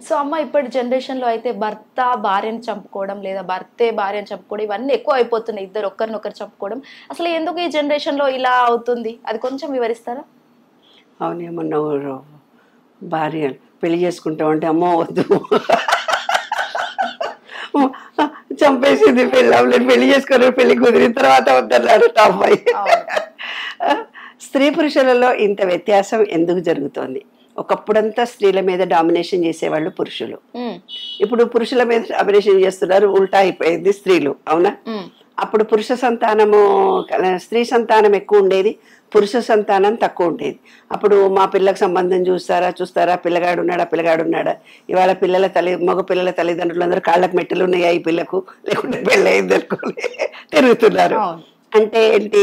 So అమ్మ ఇప్పటి జనరేషన్లో అయితే భర్త భార్యను చంపుకోవడం లేదా భర్తే భార్యను చంపుకోవడం ఇవన్నీ ఎక్కువ అయిపోతున్నాయి. ఇద్దరు ఒకరినొకరు చంపుకోవడం. అసలు ఎందుకు ఈ జనరేషన్లో ఇలా అవుతుంది, అది కొంచెం వివరిస్తారా? అవునేమన్నా భార్య పెళ్లి చేసుకుంటామంటే అమ్మో వద్దు చంపేసింది పెళ్లి చేసుకుని పెళ్లి కుదిరిన తర్వాత వద్దన్నాడు అమ్మాయి. స్త్రీ పురుషులలో ఇంత వ్యత్యాసం ఎందుకు జరుగుతోంది? ఒకప్పుడంతా స్త్రీల మీద డామినేషన్ చేసేవాళ్ళు పురుషులు, ఇప్పుడు పురుషుల మీద డామినేషన్ చేస్తున్నారు. ఉల్టా అయిపోయింది స్త్రీలు. అవునా? అప్పుడు పురుష సంతానము స్త్రీ సంతానం ఎక్కువ ఉండేది, పురుష సంతానం తక్కువ ఉండేది. అప్పుడు మా పిల్లలకు సంబంధం చూస్తారా పిల్లగాడు ఉన్నాడా. ఇవాళ మగ పిల్లల తల్లిదండ్రులందరూ కాళ్ళకు మెట్టలు ఉన్నాయా ఈ పిల్లకు, లేకుంటే పెళ్ళయింది అనుకోని తిరుగుతున్నారు. అంటే ఏంటి?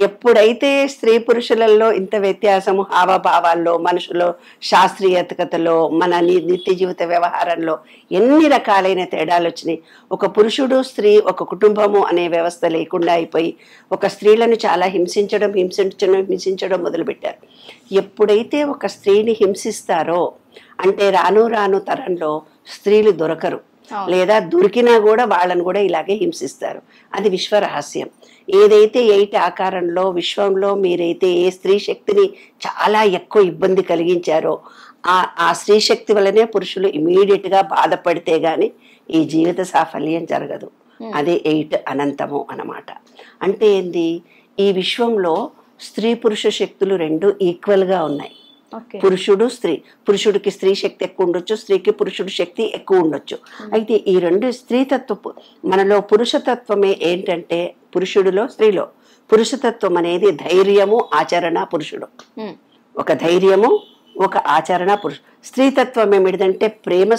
ఎప్పుడైతే స్త్రీ పురుషులలో ఇంత వ్యత్యాసము హావభావాల్లో, మనుషులో శాస్త్రీయతలో, మన నిత్య జీవిత వ్యవహారంలో ఎన్ని రకాలైన తేడాలు వచ్చినాయి. ఒక పురుషుడు స్త్రీ ఒక కుటుంబము అనే వ్యవస్థ లేకుండా అయిపోయి ఒక స్త్రీలను చాలా హింసించడం మొదలుపెట్టారు. ఎప్పుడైతే ఒక స్త్రీని హింసిస్తారో అంటే రాను తరంలో స్త్రీలు దొరకరు, లేదా దొరికినా కూడా వాళ్ళను కూడా ఇలాగే హింసిస్తారు. అది విశ్వ రహస్యం. ఏదైతే 8 ఆకారంలో విశ్వంలో మీరైతే ఏ స్త్రీ శక్తిని చాలా ఎక్కువ ఇబ్బంది కలిగించారో ఆ స్త్రీ శక్తి వల్లనే పురుషులు ఇమీడియట్ గా బాధపడితే గాని ఈ జీవిత సాఫల్యం జరగదు. అదే 8 అనంతము అన్నమాట. అంటే ఏంది? ఈ విశ్వంలో స్త్రీ పురుష శక్తులు రెండు ఈక్వల్ గా ఉన్నాయి. పురుషుడు స్త్రీ, పురుషుడికి స్త్రీ శక్తి ఎక్కువ ఉండొచ్చు, స్త్రీకి పురుషుడి శక్తి ఎక్కువ ఉండొచ్చు. అయితే ఈ రెండు స్త్రీతత్వ మనలో పురుషతత్వమే ఏంటంటే పురుషుడిలో స్త్రీలో పురుషతత్వం అనేది ధైర్యము ఆచరణ. పురుషుడు ఒక ధైర్యము ఒక ఆచరణ పురుషుడు. స్త్రీతత్వం ఏమిటంటే ప్రేమ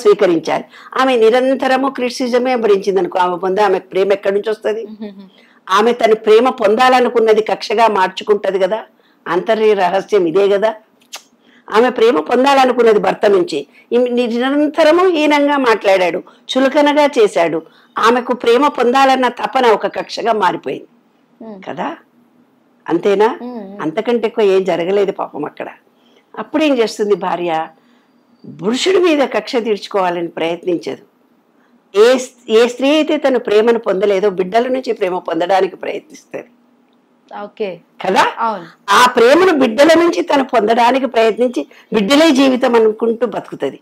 స్వీకరించాలి. ఆమె నిరంతరము క్రిటిసిజమే భరించింది అనుకో, ఆమె పొందే ఆమె ప్రేమ ఎక్కడి నుంచి వస్తుంది? ఆమె తన ప్రేమ పొందాలనుకున్నది కక్షగా మార్చుకుంటది కదా. అంతర్య రహస్యం ఇదే కదా. ఆమె ప్రేమ పొందాలనుకున్నది భర్త నుంచి, నిరంతరము హీనంగా మాట్లాడాడు, చులకనగా చేశాడు. ఆమెకు ప్రేమ పొందాలన్న తపన ఒక కక్షగా మారిపోయింది కదా. అంతేనా? అంతకంటే ఎక్కువ ఏం జరగలేదు పాపం అక్కడ. అప్పుడేం చేస్తుంది భార్య? పురుషుడి మీద కక్ష తీర్చుకోవాలని ప్రయత్నించదు. ఏ స్త్రీ అయితే తన ప్రేమను పొందలేదో బిడ్డల నుంచి ప్రేమ పొందడానికి ప్రయత్నిస్తుంది కదా. ఆ ప్రేమను బిడ్డల నుంచి తను పొందడానికి ప్రయత్నించి బిడ్డలే జీవితం అనుకుంటూ బతుకుతుంది.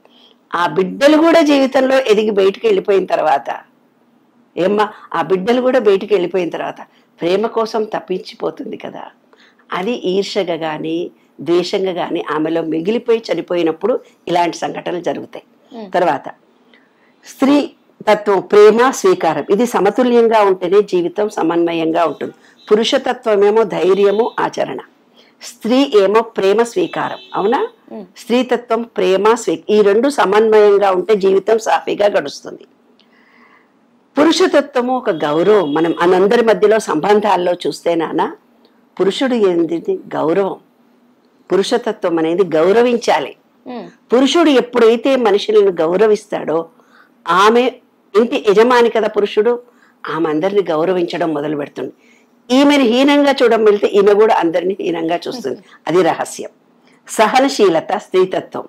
ఆ బిడ్డలు కూడా జీవితంలో ఎదిగి బయటికి వెళ్ళిపోయిన తర్వాత ఆ బిడ్డలు కూడా బయటికి వెళ్ళిపోయిన తర్వాత ప్రేమ కోసం తప్పించిపోతుంది కదా. అది ఈర్షగా గాని ద్వేషంగా గాని ఆమెలో మిగిలిపోయి చనిపోయినప్పుడు ఇలాంటి సంఘటనలు జరుగుతాయి. తర్వాత స్త్రీ తత్వం ప్రేమ స్వీకారం, ఇది సమతుల్యంగా ఉంటేనే జీవితం సమన్వయంగా ఉంటుంది. పురుషతత్వమేమో ధైర్యము ఆచరణ, స్త్రీ ఏమో ప్రేమ స్వీకారం. అవునా? స్త్రీతత్వం ప్రేమ ఈ రెండు సమన్వయంగా ఉంటే జీవితం సాఫీగా గడుస్తుంది. పురుషతత్వము ఒక గౌరవం. మనం మనందరి మధ్యలో సంబంధాల్లో చూస్తే నాన్న పురుషుడు ఏంది? గౌరవం. పురుషతత్వం అనేది గౌరవించాలి. పురుషుడు ఎప్పుడైతే మనుషులను గౌరవిస్తాడో, ఆమె ఇంటి యజమాని కదా పురుషుడు, ఆమె అందరిని గౌరవించడం మొదలు పెడుతుంది. ఈమెను హీనంగా చూడడం వెళ్తే ఈమె కూడా అందరినీ హీనంగా చూస్తుంది. అది రహస్యం. సహనశీలత స్త్రీతత్వం.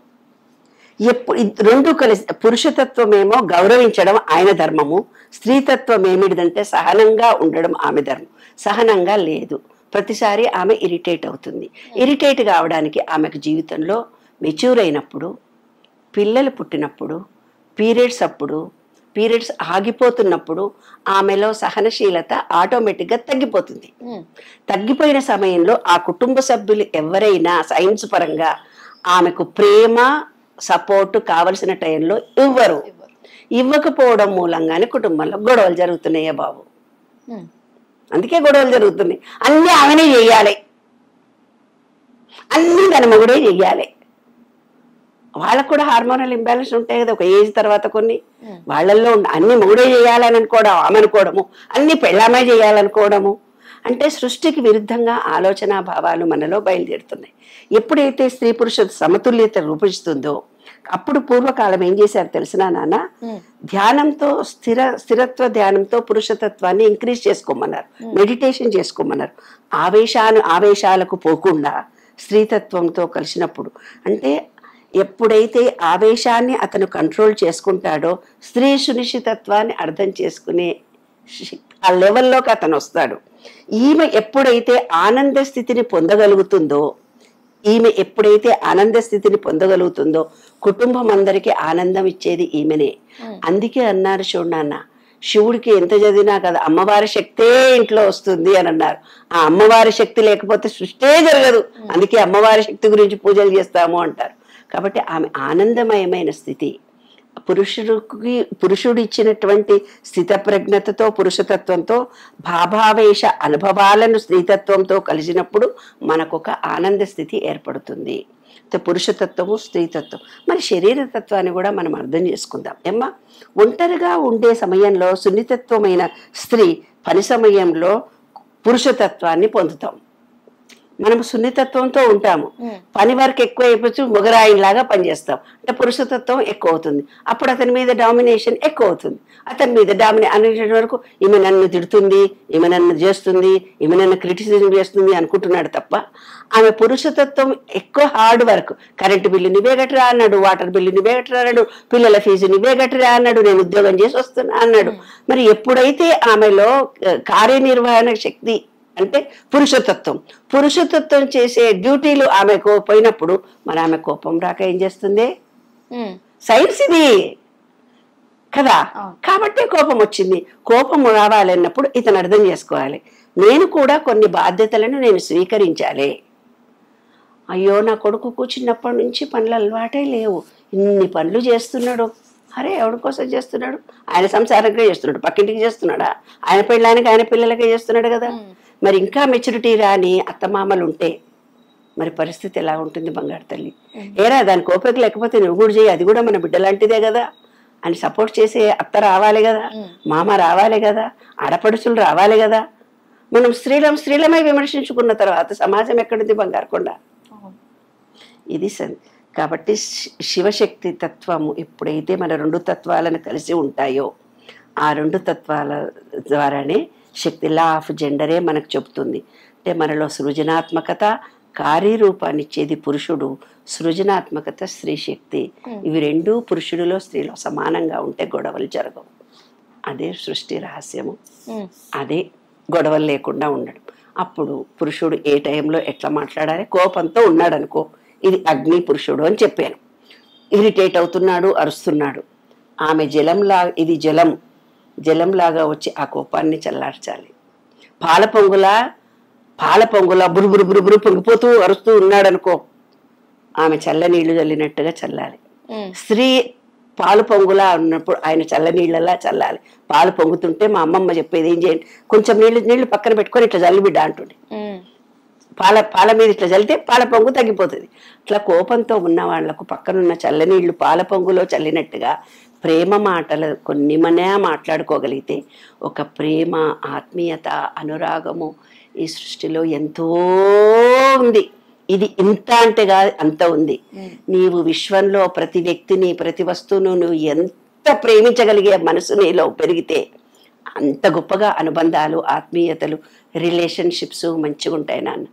రెండు కలిసి పురుషతత్వం ఏమో గౌరవించడం ఆయన ధర్మము, స్త్రీతత్వం ఏమిటిదంటే సహనంగా ఉండడం ఆమె ధర్మం. సహనంగా లేదు, ప్రతిసారి ఆమె ఇరిటేట్ అవుతుంది. ఇరిటేట్ కావడానికి ఆమెకు జీవితంలో మెచ్యూర్ అయినప్పుడు, పిల్లలు పుట్టినప్పుడు, పీరియడ్స్ ఆగిపోతున్నప్పుడు ఆమెలో సహనశీలత ఆటోమేటిక్గా తగ్గిపోతుంది. తగ్గిపోయిన సమయంలో ఆ కుటుంబ సభ్యులు ఎవరైనా సైన్స్ పరంగా ఆమెకు ప్రేమ సపోర్ట్ కావలసిన టైంలో ఇవ్వకపోవడం మూలంగానే కుటుంబంలో గొడవలు జరుగుతున్నాయా బాబు. అందుకే గొడవలు జరుగుతున్నాయి. అన్ని ఆమెనే చెయ్యాలి, అన్ని తన మగుడే చెయ్యాలి. వాళ్ళకు కూడా హార్మోనల్ ఇంబ్యాలెన్స్ ఉంటాయి కదా ఒక ఏజ్ తర్వాత. కొన్ని వాళ్ళల్లో అన్ని మగుడే చేయాలని అనుకోవడం, ఆమె అనుకోవడము, అన్ని పెళ్ళామే చేయాలనుకోవడము. అంటే సృష్టికి విరుద్ధంగా ఆలోచన భావాలు మనలో బయలుదేరుతున్నాయి. ఎప్పుడైతే స్త్రీ పురుష సమతుల్యత రూపిస్తుందో అప్పుడు పూర్వకాలం ఏం చేశారు తెలిసినా నాన్న? ధ్యానంతో స్థిరత్వ ధ్యానంతో పురుషతత్వాన్ని ఇంక్రీజ్ చేసుకోమన్నారు, మెడిటేషన్ చేసుకోమన్నారు. ఆవేశాలకు పోకుండా స్త్రీతత్వంతో కలిసినప్పుడు అంటే ఎప్పుడైతే ఆవేశాన్ని అతను కంట్రోల్ చేసుకుంటాడో స్త్రీ సునిశ్చితత్వాన్ని అర్థం చేసుకునే ఆ లెవెల్లోకి అతను వస్తాడు. ఈమె ఎప్పుడైతే ఆనంద స్థితిని పొందగలుగుతుందో కుటుంబం అందరికీ ఆనందం ఇచ్చేది ఈమెనే. అందుకే అన్నారు చూడన్న, శివుడికి ఎంత చదివినా కదా అమ్మవారి శక్తే ఇంట్లో వస్తుంది అని అన్నారు. ఆ అమ్మవారి శక్తి లేకపోతే సృష్టే జరగదు. అందుకే అమ్మవారి శక్తి గురించి పూజలు చేస్తాము అంటారు. కాబట్టి ఆమె ఆనందమయమైన స్థితి, పురుషుడు ఇచ్చినటువంటి స్థితప్రజ్ఞతతో పురుషతత్వంతో భావావేశ అనుభవాలను స్త్రీతత్వంతో కలిసినప్పుడు మనకొక ఆనంద స్థితి ఏర్పడుతుంది. పురుషతత్వము స్త్రీతత్వం. మరి శరీరతత్వాన్ని కూడా మనం అర్థం చేసుకుందాం. ఏమ్మా, ఒంటరిగా ఉండే సమయంలో సున్నితత్వమైన స్త్రీ పని సమయంలో పురుషతత్వాన్ని పొందుతాం. మనం సున్నితత్వంతో ఉంటాము, పని వరకు ఎక్కువ అయిపోవచ్చు, మొగరాయిలాగా పనిచేస్తాం, అంటే పురుషతత్వం ఎక్కువ అవుతుంది. అప్పుడు అతని మీద డామినేషన్ ఎక్కువ అవుతుంది. అతని మీద అనేట వరకు ఈమె నన్ను తిడుతుంది, ఈమె నన్ను చేస్తుంది, ఈమె నన్ను క్రిటిసిజం చేస్తుంది అనుకుంటున్నాడు తప్ప ఆమె పురుషతత్వం ఎక్కువ హార్డ్ వర్క్. కరెంటు బిల్లు నువ్వే కట్టరా అన్నాడు, వాటర్ బిల్లు నువ్వే కట్టరా అన్నాడు, పిల్లల ఫీజు నువ్వే కట్టరా అన్నాడు, నేను ఉద్యోగం చేసి వస్తున్నా అన్నాడు. మరి ఎప్పుడైతే ఆమెలో కార్యనిర్వహణ శక్తి అంటే పురుషతత్వం చేసే డ్యూటీలు ఆమెకు పోయినప్పుడు మరి ఆమె కోపం రాక ఏం చేస్తుంది? సైన్స్ ఇది కదా. కాబట్టి కోపం వచ్చింది. కోపం రావాలన్నప్పుడు ఇతను అర్థం చేసుకోవాలి, నేను కూడా కొన్ని బాధ్యతలను నేను స్వీకరించాలి. అయ్యో, నా కొడుకు చిన్నప్పటి నుంచి పనులు అలవాటే లేవు, ఇన్ని పనులు చేస్తున్నాడు. అరే, ఎవరి కోసం చేస్తున్నాడు? ఆయన సంసారంగా చేస్తున్నాడు, పక్కింటికి చేస్తున్నాడా? ఆయన పెళ్ళానికి ఆయన పిల్లలకే చేస్తున్నాడు కదా. మరి ఇంకా మెచ్యూరిటీ రాని అత్తమామలు ఉంటే మరి పరిస్థితి ఎలా ఉంటుంది బంగారు తల్లి? ఏరా, దానికి ఓపిక లేకపోతే నువ్వు కూడా చేయి, అది కూడా మన బిడ్డ లాంటిదే కదా అని సపోర్ట్ చేసే అత్త రావాలి కదా, మామ రావాలి కదా, ఆడపడుచులు రావాలి కదా. మనం స్త్రీలమై విమర్శించుకున్న తర్వాత సమాజం ఎక్కడుంది బంగారు కొండ? ఇది కాబట్టి శివశక్తి తత్వము ఎప్పుడైతే మన రెండు తత్వాలను కలిసి ఉంటాయో ఆ రెండు తత్వాల ద్వారానే శక్తి, లా ఆఫ్ జెండరే మనకు చెబుతుంది. అంటే మనలో సృజనాత్మకత, కార్యరూపాన్ని ఇచ్చేది పురుషుడు, సృజనాత్మకత స్త్రీ శక్తి. ఇవి రెండూ పురుషుడిలో స్త్రీలో సమానంగా ఉంటే గొడవలు జరగవు. అదే సృష్టి రహస్యము, అదే గొడవలు లేకుండా ఉండడం. అప్పుడు పురుషుడు ఏ టైంలో ఎట్లా మాట్లాడాలి? కోపంతో ఉన్నాడు అనుకో, ఇది అగ్ని పురుషుడు అని చెప్పాను. ఇరిటేట్ అవుతున్నాడు, అరుస్తున్నాడు, ఆమె ఇది జలంలాగా వచ్చి ఆ కోపాన్ని చల్లార్చాలి. పాల పొంగులా బురుబురు పొంగిపోతూ అరుస్తూ ఉన్నాడు అనుకో, ఆమె చల్లనీళ్లు చల్లినట్టుగా చల్లాలి. స్త్రీ పాలు పొంగులా ఉన్నప్పుడు ఆయన చల్లనీళ్ళలా చల్లాలి. పాలు పొంగుతుంటే మా అమ్మమ్మ చెప్పేది ఏం చేయండి, కొంచెం నీళ్లు పక్కన పెట్టుకొని ఇట్లా చల్లి బిడ్డ అంటుండే. పాల మీద ఇట్లా చల్లితే పాల పొంగు తగ్గిపోతుంది. ఇట్లా కోపంతో ఉన్న వాళ్లకు పక్కనున్న చల్లనీళ్లు పాల పొంగులో చల్లినట్టుగా ప్రేమ మాటలు కొన్ని మాట్లాడుకోగలిగితే ఒక ప్రేమ, ఆత్మీయత, అనురాగము ఈ సృష్టిలో ఎంతో ఉంది. ఇది ఇంత అంటే కాదు, అంత ఉంది. నీవు విశ్వంలో ప్రతి వ్యక్తిని, ప్రతి వస్తువును నువ్వు ఎంత ప్రేమించగలిగే మనసు నీలో పెరిగితే అంత గొప్పగా అనుబంధాలు, ఆత్మీయతలు, రిలేషన్షిప్స్ మంచిగా ఉంటాయి నాన్న.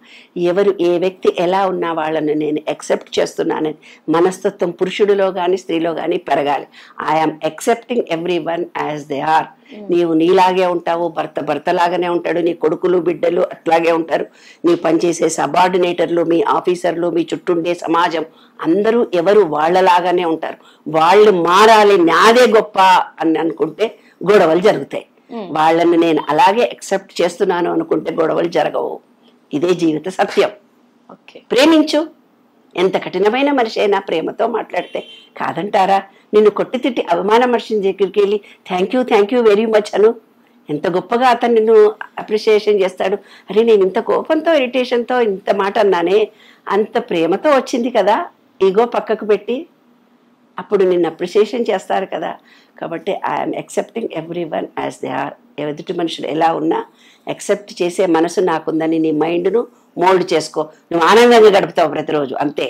ఏ వ్యక్తి ఎలా ఉన్నా వాళ్ళను నేను యాక్సెప్ట్ చేస్తున్నానని మనస్తత్వం పురుషుడిలో కానీ స్త్రీలో కానీ పెరగాలి. I'm accepting every one as they are. నీవు నీలాగే ఉంటావు, భర్తలాగానే ఉంటాడు, నీ కొడుకులు బిడ్డలు అట్లాగే ఉంటారు, నీ పనిచేసే సబార్డినేటర్లు, మీ ఆఫీసర్లు, మీ చుట్టూండే సమాజం అందరూ ఎవరు వాళ్ళలాగానే ఉంటారు. వాళ్ళు మారాలి, నాదే గొప్ప అని అనుకుంటే గొడవలు జరుగుతాయి. వాళ్ళని నేను అలాగే యాక్సెప్ట్ చేస్తున్నాను అనుకుంటే గొడవలు జరగవు. ఇదే జీవిత సత్యం. ప్రేమించు. ఎంత కఠినమైన మనిషి అయినా ప్రేమతో మాట్లాడితే కాదంటారా? నిన్ను కొట్టి తిట్టి అవమాన మనిషిని దగ్గరికి వెళ్ళి థ్యాంక్ యూ వెరీ మచ్ అను. ఎంత గొప్పగా అతను నిన్ను అప్రిషియేషన్ చేస్తాడు. అరే, నేను ఇంత కోపంతో, ఇరిటేషన్తో ఇంత మాట అన్నానే, అంత ప్రేమతో వచ్చింది కదా, ఈగో పక్కకు పెట్టి అప్పుడు నిన్ను అప్రిషియేషన్ చేస్తారు కదా. కాబట్టి I'm accepting every one as they are. ఎదుటి మనుషులు ఎలా ఉన్నా యాక్సెప్ట్ చేసే మనసు నాకుందని నీ మైండ్ను మోల్డ్ చేసుకో. నువ్వు ఆనందంగా గడుపుతావు ప్రతిరోజు, అంతే.